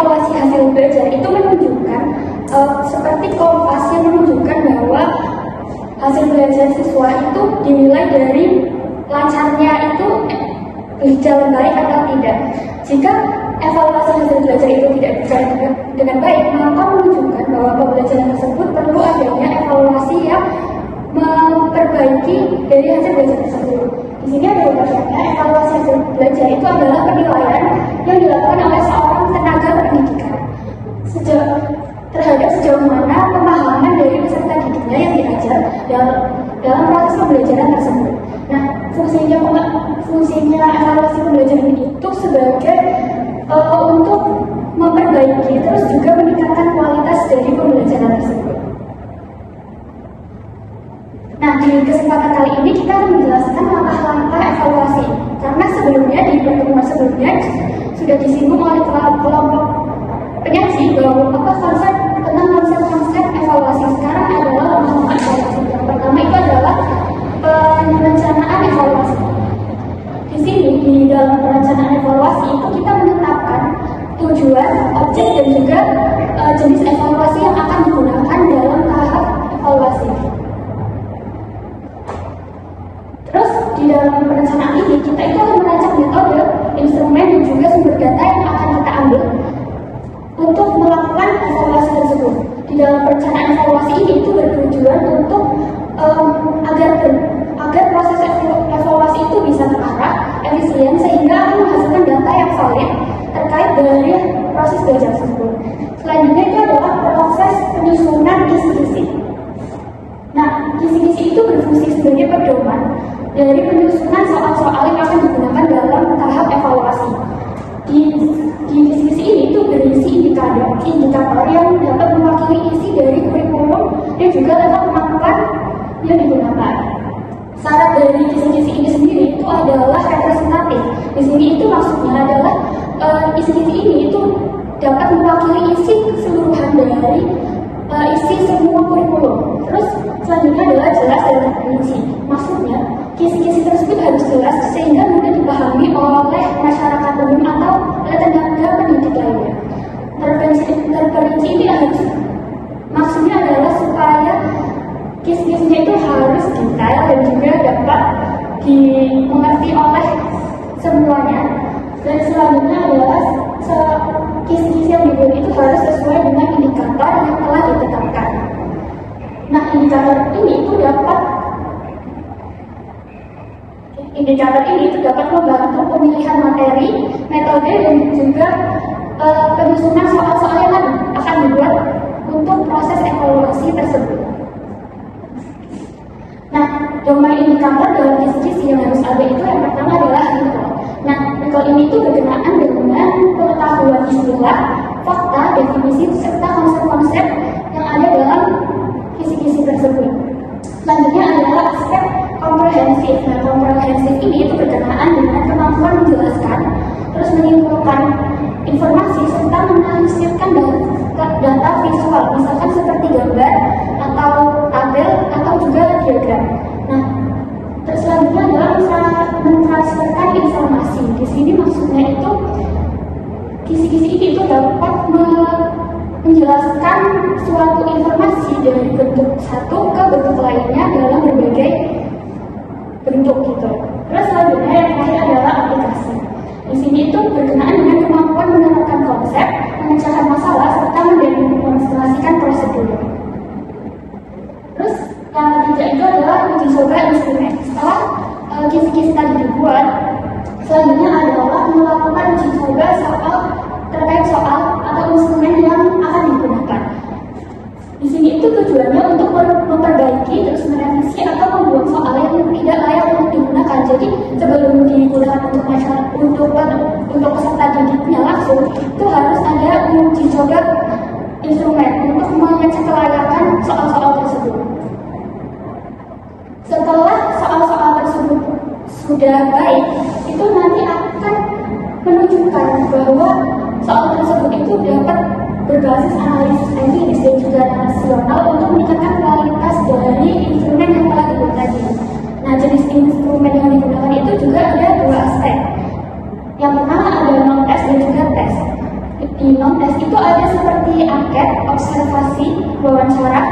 evaluasi hasil belajar itu menunjukkan seperti kompas yang menunjukkan bahwa hasil belajar siswa itu dinilai dari lancarnya itu berjalan baik atau tidak. Jika evaluasi hasil belajar itu tidak berjalan dengan baik, maka menunjukkan bahwa pembelajaran tersebut perlu adanya evaluasi yang memperbaiki dari hasil belajar tersebut. Di sini ada beberapa evaluasi hasil belajar itu adalah penilaian yang dilakukan oleh seorang tenaga pendidikan terhadap sejauh mana pemahaman dari peserta didiknya yang diajar dalam proses pembelajaran tersebut. Nah, fungsinya evaluasi pembelajaran itu sebagai untuk memperbaiki terus juga meningkatkan kualitas dari pembelajaran tersebut. Nah, di kesempatan kali ini kita akan menjelaskan langkah-langkah evaluasi. Karena sebelumnya di pertemuan sebelumnya sudah disinggung oleh kelompok penyaji bahwa konsep evaluasi sekarang adalah langkah evaluasi. Yang pertama itu adalah perencanaan evaluasi. Di sini di dalam perencanaan evaluasi itu kita menetapkan tujuan, objek dan juga jenis evaluasi yang akan digunakan dalam tahap evaluasi. Terus di dalam perencanaan ini kita itu akan merancang metode, instrumen dan juga sumber data yang akan kita ambil untuk melakukan evaluasi tersebut. Di dalam perencanaan evaluasi ini itu bertujuan untuk agar proses evaluasi itu bisa terarah, efisien sehingga akan menghasilkan data yang valid terkait dari proses belajar tersebut. Selanjutnya itu adalah proses penyusunan kisi-kisi. Nah, kisi-kisi itu berfungsi sebagai pedoman dari penyusunan soal-soal yang akan digunakan dalam tahap evaluasi. Di kisi-kisi ini itu berisi indikator yang dapat mewakili isi dari kurikulum dan juga level kemampuan yang digunakan. Syarat dari kisi-kisi ini sendiri itu adalah representatif. Di sini itu maksudnya adalah kisi-kisi ini itu dapat mewakili isi keseluruhan dari isi semua kurikulum. Terus selanjutnya adalah jelas dan terperinci. Maksudnya kisi-kisi tersebut harus jelas sehingga mudah dipahami oleh masyarakat umum atau oleh tenaga pendidik lainnya. Terperinci ini harus maksudnya adalah supaya kisi-kisinya itu harus detail dan juga dapat dimengerti oleh semuanya. Dan selanjutnya adalah kisi-kisi yang dibuat itu harus sesuai dengan indikator yang telah ditetapkan. Nah, indikator ini itu dapat membantu pemilihan materi, metode dan juga penyusunan soal-soal yang akan dibuat untuk proses evaluasi tersebut. Nah, domain indikator dalam kisi-kisi yang harus ada itu yang pertama adalah recall. Nah, recall ini itu berkenaan dengan pengetahuan istilah, fakta, definisi, serta konsep-konsep yang ada dalam kisi-kisi tersebut. Selanjutnya adalah aspek komprehensif. Nah, komprehensif ini itu berkenaan dengan kemampuan menjelaskan, terus menyimpulkan informasi serta menafsirkan data visual, misalkan seperti gambar atau tabel atau juga diagram. Nah, terus selanjutnya adalah mentransferkan informasi. Di sini maksudnya itu kisi-kisi ini itu dapat menjelaskan suatu informasi dari bentuk satu ke bentuk lainnya dalam berbagai bentuk gitu. Terus selanjutnya yang terakhir adalah aplikasi. Di sini itu berkenaan dengan kemampuan menerapkan konsep, memecahkan masalah serta mendemonstrasikan prosedur. Terus yang ketiga itu adalah uji coba instrumen. Setelah kisi-kisi tadi dibuat, selanjutnya adalah melakukan uji coba terkait soal atau instrumen yang akan digunakan. Di sini itu tujuannya untuk memperbaiki terus merevisi atau membuang soal yang tidak layak untuk digunakan. Jadi sebelum digunakan untuk peserta didiknya langsung, itu harus ada uji coba instrumen untuk mengecek kelayakan soal-soal tersebut. Setelah soal-soal tersebut sudah baik, itu nanti akan menunjukkan bahwa soal tersebut itu dapat berbasis analisis empiris dan juga rasional untuk meningkatkan kualitas dari instrumen yang telah dibuat tadi. Nah, jenis instrumen yang digunakan itu juga ada dua aspek. Yang pertama ada non-test dan juga tes. Di non-test wawancara,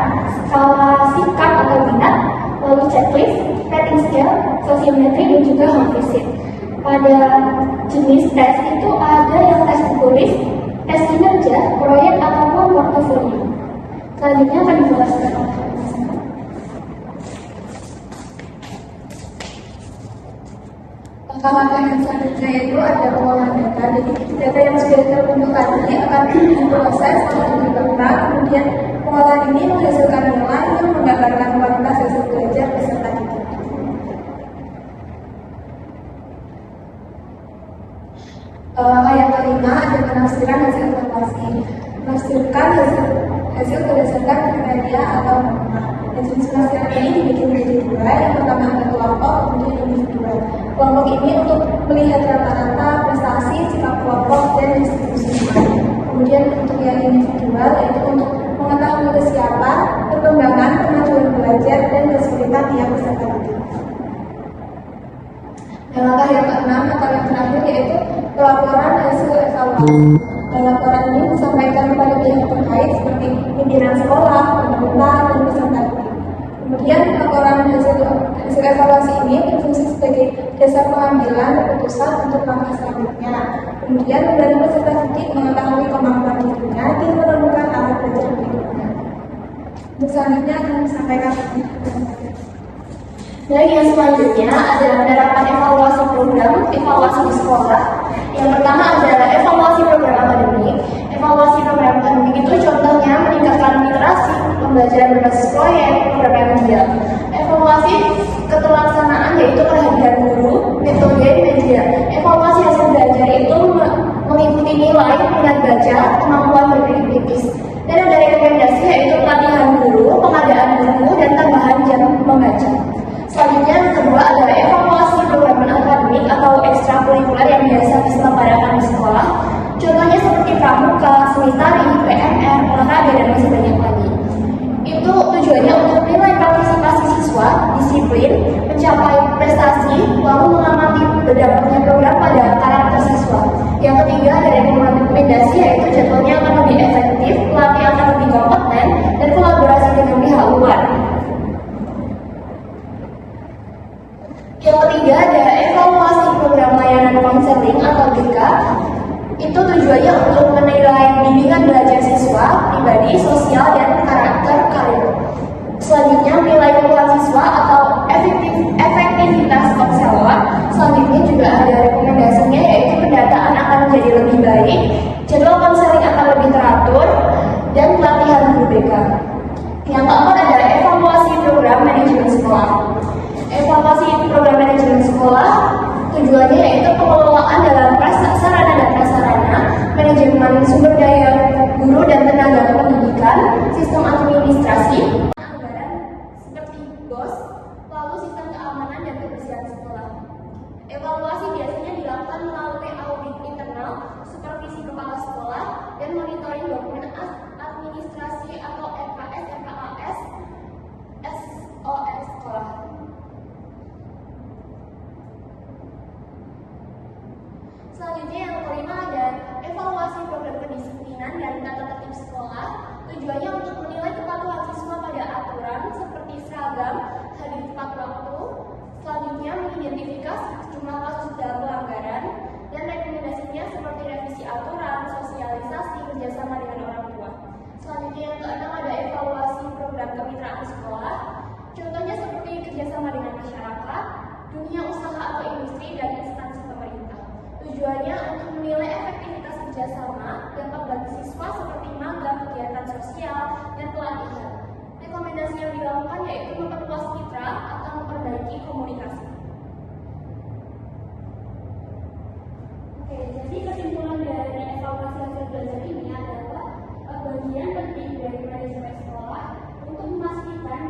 skala sikap atau minat, lalu checklist, rating scale, sosiometri, dan juga home visit. Pada jenis tes itu ada yang tes tertulis, tes kinerja, proyek, ataupun portofolio. Selanjutnya akan dijelaskan. Langkah-langkah yang selanjutnya itu ada pengolahan data. Jadi data yang sudah terbentuk tadi akan diproses atau dikembangkan. Kemudian pengolahan ini menghasilkan nilai yang menggambarkan kualitas hasil belajar peserta didik. Langkah yang kelima ada penafsiran hasil evaluasi. Menafsirkan hasil berdasarkan kriteria atau norma. Dan jenis penafsiran ini dibagi menjadi dua. Yang pertama ada kelompok, kemudian individual. Kelompok ini untuk melihat rata-rata prestasi, sikap kelompok, dan distribusi nilai. Kemudian untuk yang individual yaitu untuk mengetahui kesiapan, perkembangan, kemajuan belajar, dan kesulitan tiap peserta didik. Dan langkah yang keenam atau yang terakhir yaitu pelaporan hasil evaluasi. Dan laporan ini disampaikan kepada pihak terkait seperti pimpinan sekolah, pemerintah, dan peserta didik. Kemudian laporan hasil evaluasi ini berfungsi sebagai dasar pengambilan keputusan untuk langkah selanjutnya. Kemudian membantu peserta didik mengetahui kemampuan dirinya dan menemukan arah belajar berikutnya. Untuk selanjutnya akan disampaikan. Dan yang selanjutnya adalah penerapan evaluasi program, evaluasi di sekolah. Yang pertama adalah evaluasi program akademik. Evaluasi program akademik itu contohnya meningkatkan literasi, pembelajaran berbasis proyek, program media. Evaluasi keterlaksanaan yaitu perhatian guru, metode, media. Evaluasi hasil belajar itu mengikuti nilai, minat baca, kemampuan berpikir kritis. Dan ada rekomendasi yaitu pelatihan guru, pengadaan buku, dan tambahan jam membaca. Selanjutnya yang kedua adalah evaluasi program akademik atau ekstrakurikuler yang biasa diselenggarakan di sekolah. Contohnya seperti pramuka, seni tari, PMR, olahraga, dan masih banyak lagi. Itu tujuannya untuk menilai partisipasi siswa, disiplin, mencapai prestasi, lalu mengamati berdampaknya program pada karakter siswa. Yang ketiga ada rekomendasi yaitu jadwalnya akan lebih efektif, pelatih akan lebih kompeten, dan kolaborasi dengan pihak luar. Yang ketiga ada evaluasi program layanan konseling atau BK. Itu tujuannya untuk menilai bimbingan belajar siswa, pribadi, sosial, dan karakter karir. Selanjutnya nilai kebutuhan siswa atau efektivitas konselor. Selanjutnya juga ada rekomendasinya yaitu pendataan akan menjadi lebih baik, jadwal konseling akan lebih teratur, dan pelatihan guru BK. Yang keempat ada evaluasi program manajemen sekolah. Evaluasi program manajemen sekolah tujuannya yaitu pengelolaan dalam sarana dan prasarana, manajemen sumber daya guru dan tenaga pendidikan, sistem administrasi, anggaran seperti BOS, lalu sistem keamanan dan kebersihan sekolah. Evaluasi biasanya dilakukan melalui audit internal, supervisi kepala sekolah, dan monitoring dokumen administrasi atau RKS, RKAS, SOS sekolah. Selanjutnya yang kelima ada evaluasi program kedisiplinan dan tata tertib sekolah. Tujuannya untuk menilai kepatuhan siswa pada aturan seperti seragam, hadir tepat waktu. Selanjutnya mengidentifikasi sejumlah kasus dalam pelanggaran dan rekomendasinya seperti revisi aturan, sosialisasi, kerjasama dengan orang tua. Selanjutnya yang keenam ada evaluasi program kemitraan sekolah. Contohnya seperti kerjasama dengan masyarakat, dunia usaha atau industri, dan instansi pemerintah. Tujuannya untuk menilai efektivitas kerjasama, dampak bagi siswa seperti magang, kegiatan sosial, dan pelatihan. Rekomendasi yang dilakukan yaitu memperluas mitra atau memperbaiki komunikasi. Oke, jadi kesimpulan dari evaluasi hasil belajar ini adalah bagian penting dari manajemen sekolah untuk memastikan